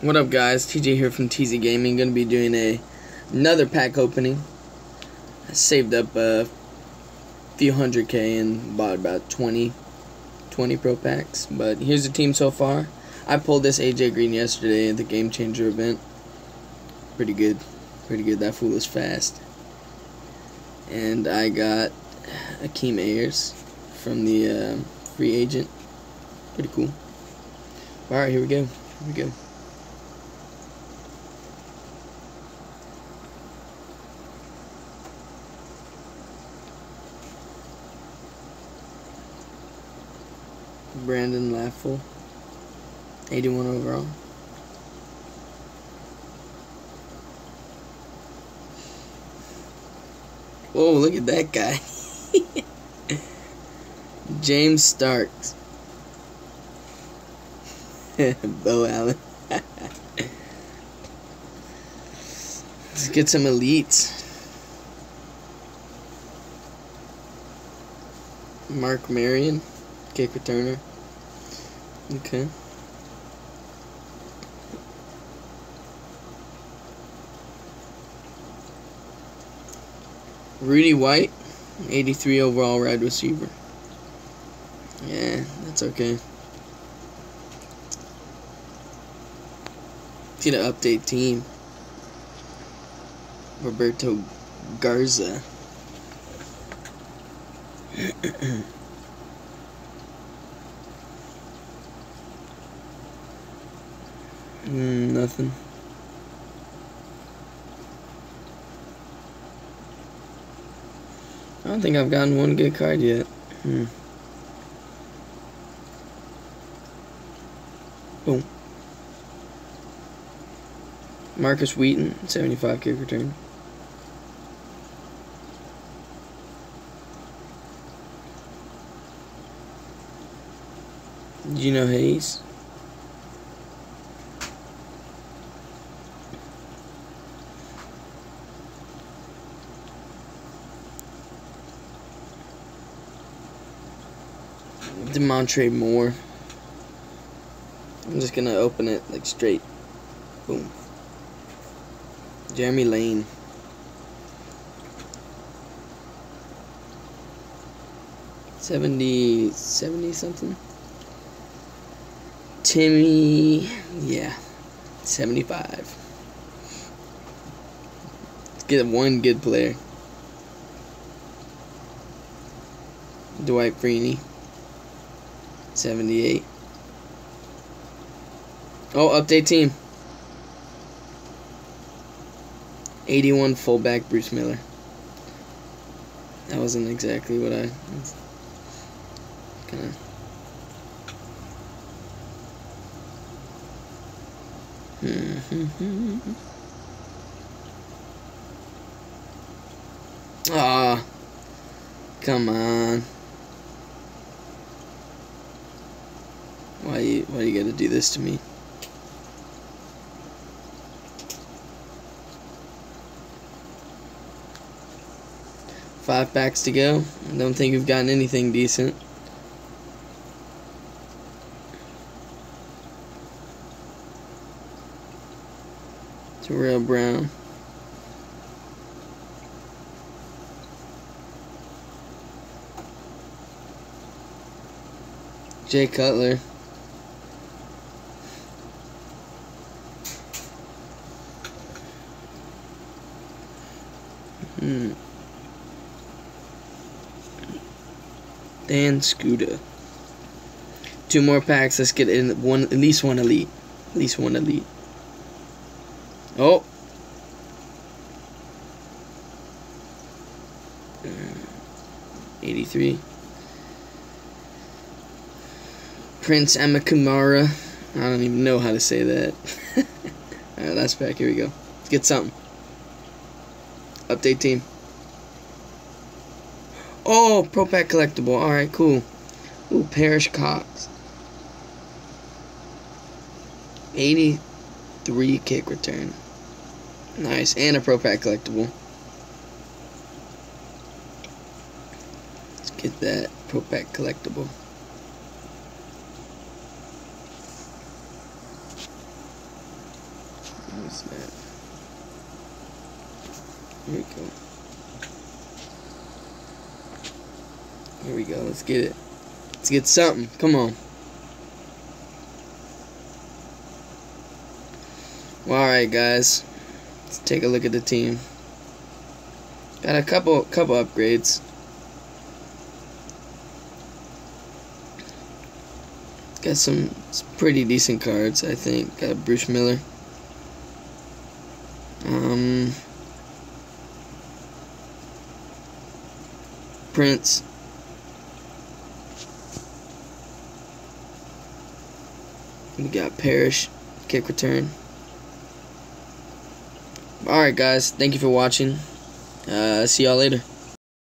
What up, guys? TJ here from TZ Gaming. Gonna be doing another pack opening. I saved up a few hundred K and bought about 20 pro packs. But here's the team so far. I pulled this AJ Green yesterday at the Game Changer event. Pretty good. That fool is fast. And I got Akeem Ayers from the free agent. Pretty cool. Alright, here we go. Brandon Laffel, 81 overall. Whoa, look at that guy. James Starks. Bo Allen. Let's get some elites. Mark Marion, kick returner. Okay. Rudy White, 83 overall wide receiver. Yeah, that's okay. Let's get an update team. Roberto Garza. Nothing. I don't think I've gotten one good card yet. Boom. Marcus Wheaton, 75 kick return. Gino Hayes. Demontre Moore. I'm just gonna open it like straight. Boom. Jeremy Lane. $70 something. Timmy, yeah, 75. Let's get one good player. Dwight Freeney, 78. Oh, update team. 81 fullback Bruce Miller. That wasn't exactly what I kind of. Ah, come on. Why you gotta do this to me? Five packs to go. I don't think we've gotten anything decent. Terrell Brown. Jay Cutler. Dan Scooter. Two more packs. Let's get in at least one elite. Oh. 83. Prince Amakumara. I don't even know how to say that. Alright, last pack. Here we go. Let's get something. Update team. Oh, Pro Pack collectible. Alright, cool. Ooh, Parrish Cox. 83 kick return. Nice. And a Pro Pack collectible. Let's get that Pro Pack collectible. What's that? Here we go. Here we go. Let's get it. Let's get something. Come on. Well, alright, guys. Let's take a look at the team. Got a couple upgrades. Got some pretty decent cards, I think. Got Bruce Miller. Prince. We got Parrish, kick return. Alright, guys. Thank you for watching. See y'all later.